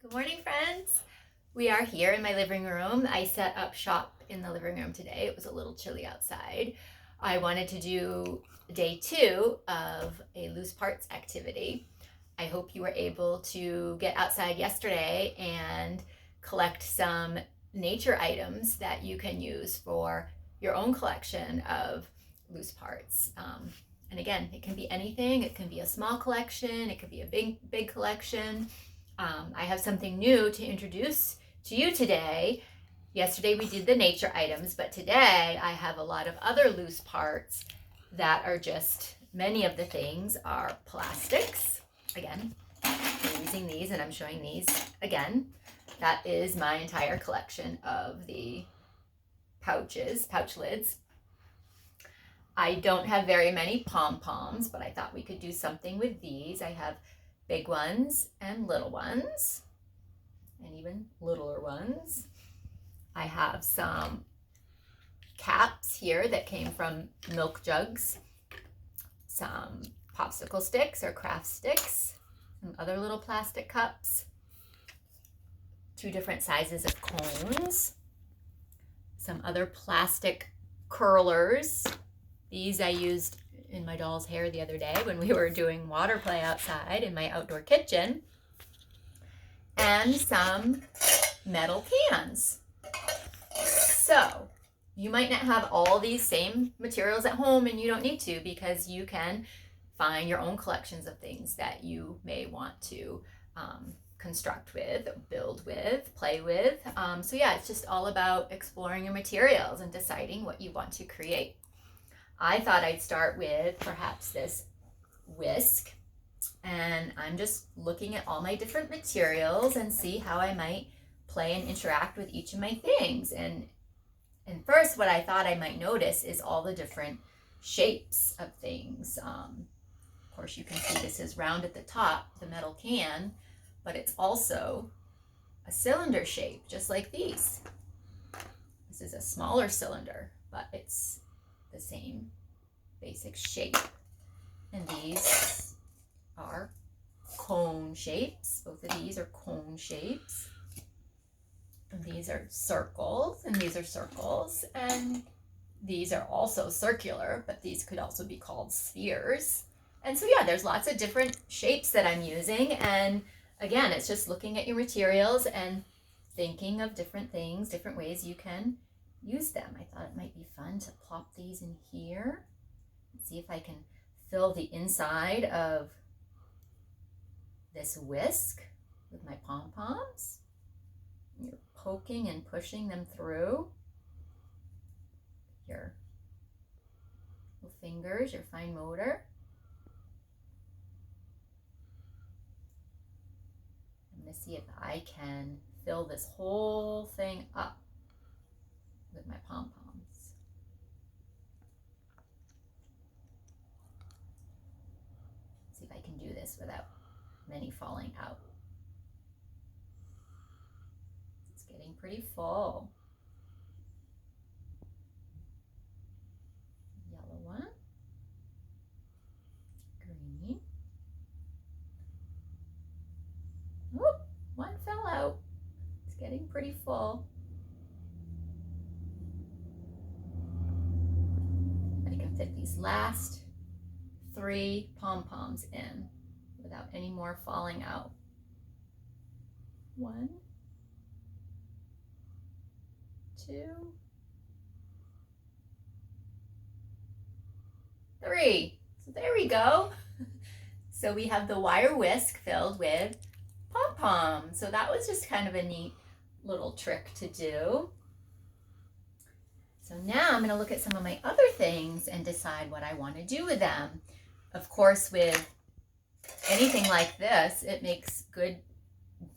Good morning, friends. We are here in my living room. I set up shop in the living room today. It was a little chilly outside. I wanted to do day 2 of a loose parts activity. I hope you were able to get outside yesterday and collect some nature items that you can use for your own collection of loose parts. And again, it can be anything. It can be a small collection. It could be a big collection. I have something new to introduce to you today. Yesterday we did the nature items, but today I have a lot of other loose parts that are just, many of the things are plastics. Again, I'm using these and I'm showing these again. That is my entire collection of the pouch lids. I don't have very many pom-poms, but I thought we could do something with these. I have big ones and little ones, and even littler ones. I have some caps here that came from milk jugs, some popsicle sticks or craft sticks, some other little plastic cups, 2 different sizes of cones, some other plastic curlers. These I used in my doll's hair the other day when we were doing water play outside in my outdoor kitchen, and some metal cans. So you might not have all these same materials at home, and you don't need to, because you can find your own collections of things that you may want to construct with, build with, play with. So yeah, it's just all about exploring your materials and deciding what you want to create. I thought I'd start with perhaps this whisk, and I'm just looking at all my different materials and see how I might play and interact with each of my things. And first, what I thought I might notice is all the different shapes of things. Of course, you can see this is round at the top, the metal can, but it's also a cylinder shape, just like these. This is a smaller cylinder, but it's the same basic shape. And these are cone shapes. Both of these are cone shapes. And these are circles, and these are circles, and these are also circular, but these could also be called spheres. And so yeah, there's lots of different shapes that I'm using, and again, it's just looking at your materials and thinking of different things, different ways you can use them. I thought it might be fun to plop these in here and see if I can fill the inside of this whisk with my pom-poms. You're poking and pushing them through your little fingers, your fine motor. I'm going to see if I can fill this whole thing up with my pom-poms. See if I can do this without many falling out. It's getting pretty full. Yellow one. Green. Whoop, one fell out. It's getting pretty full. I can fit these last 3 pom-poms in without any more falling out. 1, 2, 3. So there we go. So we have the wire whisk filled with pom-pom. So that was just kind of a neat little trick to do. So now I'm going to look at some of my other things and decide what I want to do with them. Of course, with anything like this, it makes good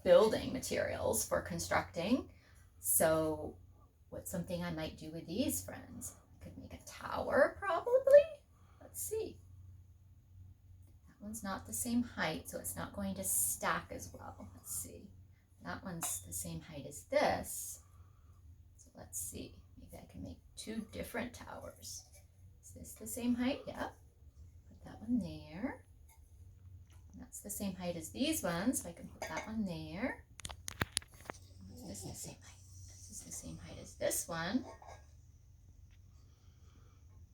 building materials for constructing. So what's something I might do with these, friends? I could make a tower, probably. Let's see. That one's not the same height, so it's not going to stack as well. Let's see. That one's the same height as this. So let's see. Maybe I can make 2 different towers. Is this the same height? Yeah. Put that one there. And that's the same height as these ones, so I can put that one there. this the same height? This is the same height as this one.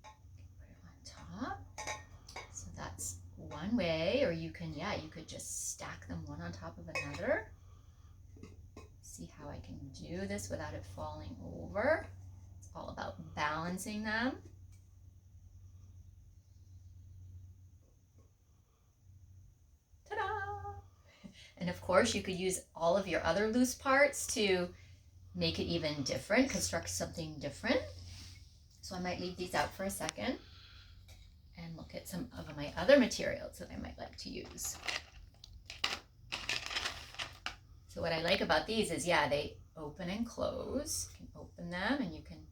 Put it on top. So that's one way, or you can, yeah, you could just stack them one on top of another. See how I can do this without it falling over. It's all about balancing them. Ta-da! And of course, you could use all of your other loose parts to make it even different, construct something different. So I might leave these out for a second and look at some of my other materials that I might like to use. So what I like about these is, yeah, they open and close. You can open them and you can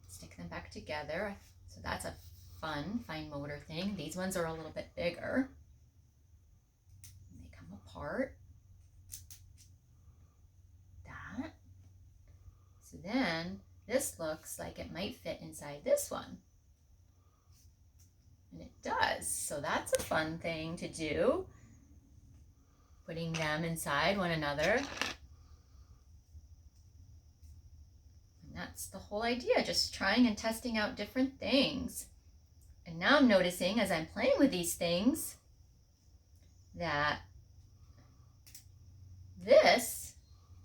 stick them back together. So that's a fun, fine motor thing. These ones are a little bit bigger. They come apart. That. So then this looks like it might fit inside this one. And it does. So that's a fun thing to do. Putting them inside one another. And that's the whole idea, just trying and testing out different things. And now I'm noticing as I'm playing with these things that this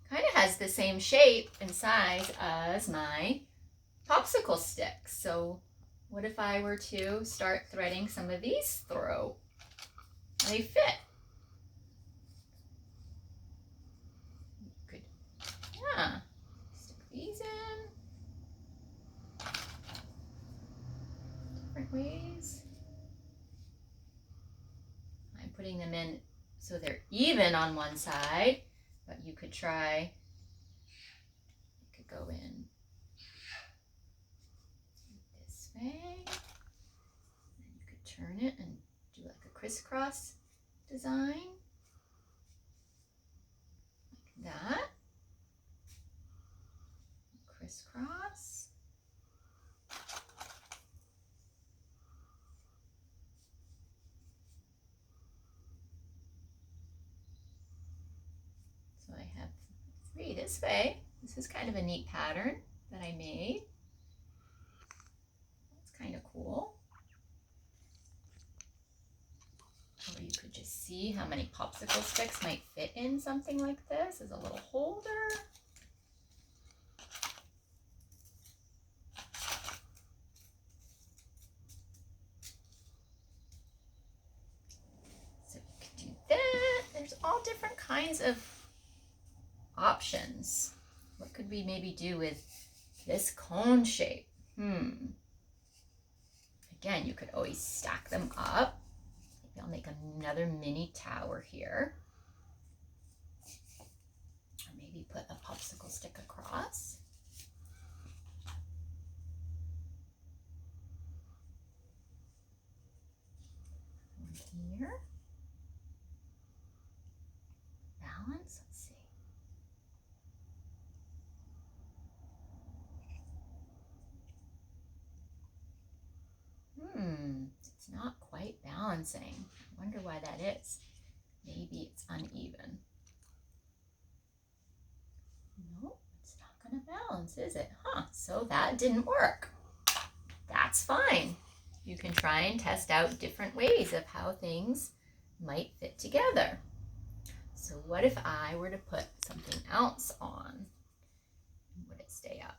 kind of has the same shape and size as my popsicle sticks. So what if I were to start threading some of these through? They fit. Good. Yeah. Stick these in. Different ways. I'm putting them in so they're even on one side, but you could try, you could go in this way, and you could turn it and do like a crisscross design, like that, crisscross. So I have 3 this way. This is kind of a neat pattern that I made. That's kind of cool. Or you could just see how many popsicle sticks might fit in something like this as a little holder. So you could do that. There's all different kinds of options. What could we maybe do with this cone shape? Again, you could always stack them up. Maybe I'll make another mini tower here. Or maybe put a popsicle stick across. One here. Balance, let's see. It's not quite balancing. I wonder why that is. Maybe it's uneven. Nope, it's not going to balance, is it? So that didn't work. That's fine. You can try and test out different ways of how things might fit together. So what if I were to put something else on? Would it stay up?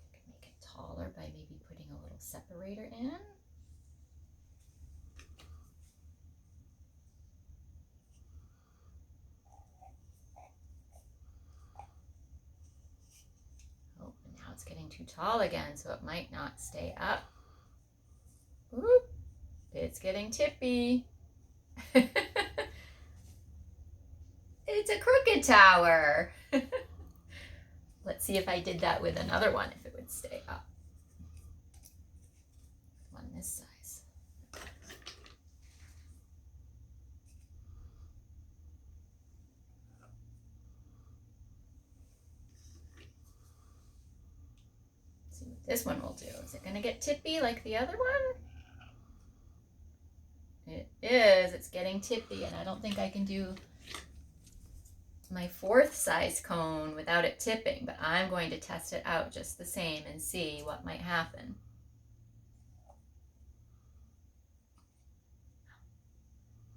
I could make it taller by maybe putting a little separator in. Oh, and now it's getting too tall again, so it might not stay up. Oop, it's getting tippy. It's a crooked tower. Let's see if I did that with another one, if it would stay up. One this size. Let's see what this one will do. Is it going to get tippy like the other one? It is. It's getting tippy, and I don't think I can do my 4th size cone without it tipping, but I'm going to test it out just the same and see what might happen.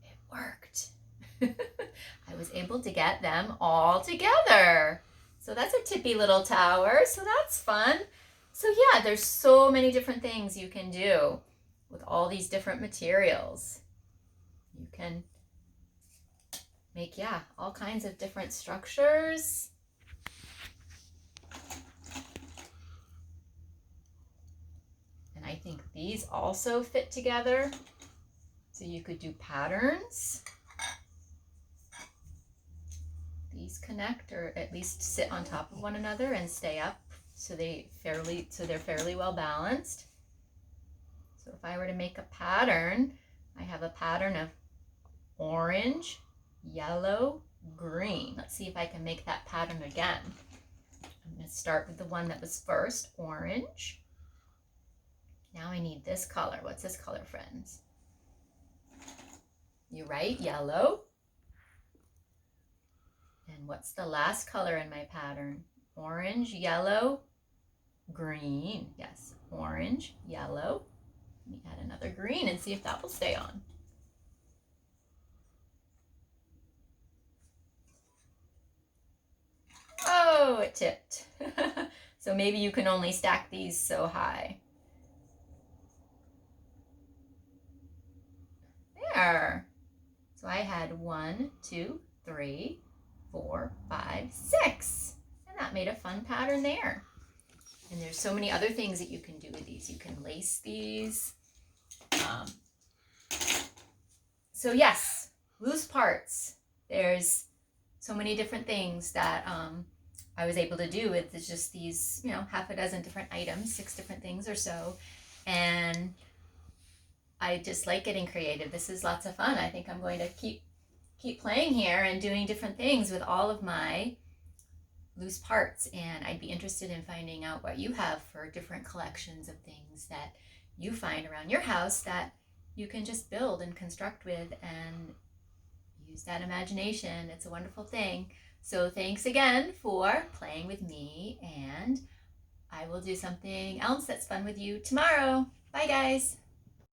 It worked. I was able to get them all together. So that's a tippy little tower, so that's fun. So yeah, there's so many different things you can do with all these different materials. You can make, yeah, all kinds of different structures. And I think these also fit together. So you could do patterns. These connect, or at least sit on top of one another and stay up so they're fairly well balanced. So if I were to make a pattern, I have a pattern of orange, yellow, green. Let's see if I can make that pattern again. I'm going to start with the one that was first, orange. Now I need this color. What's this color, friends? You're right, yellow. And what's the last color in my pattern? Orange, yellow, green. Yes, orange, yellow. Let me add another green and see if that will stay on. Oh, it tipped. So maybe you can only stack these so high. There. So I had 1, 2, 3, 4, 5, 6. And that made a fun pattern there. And there's so many other things that you can do with these. You can lace these. So yes, loose parts. There's so many different things that I was able to do with just these, half a dozen different items, 6 different things or so. And I just like getting creative. This is lots of fun. I think I'm going to keep playing here and doing different things with all of my loose parts. And I'd be interested in finding out what you have for different collections of things that you find around your house that you can just build and construct with and use that imagination. It's a wonderful thing. So thanks again for playing with me, and I will do something else that's fun with you tomorrow. Bye, guys.